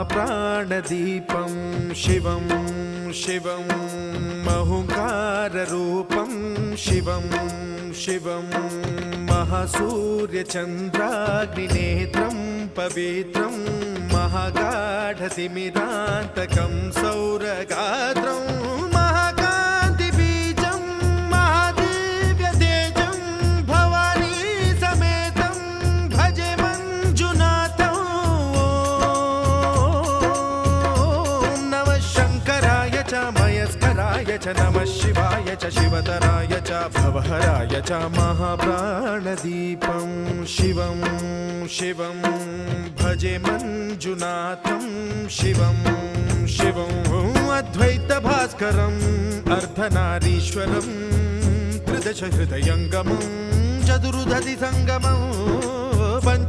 महाप्राणदीपं शिवं शिवं महुङ्काररूपं शिवं शिवं महासूर्यचन्द्राग्निनेत्रं पवित्रं महागाढतिमिरान्तकं सौरगात्रं महाकान्तिबीजं महादिव्यतेजं भवानी समेतं भजे मञ्जुनाथं। ॐ नमः शङ्कराय च मयस्कराय च नमः शिवाय च शिवतराय च भवहराय च महाप्राणदीपं शिवं शिवं भजे मञ्जुनाथं शिवं शिवं अद्वैतभास्करम् अर्धनारीश्वरं त्रिदशहृदयङ्गमं चतुर्दधिसङ्गमम्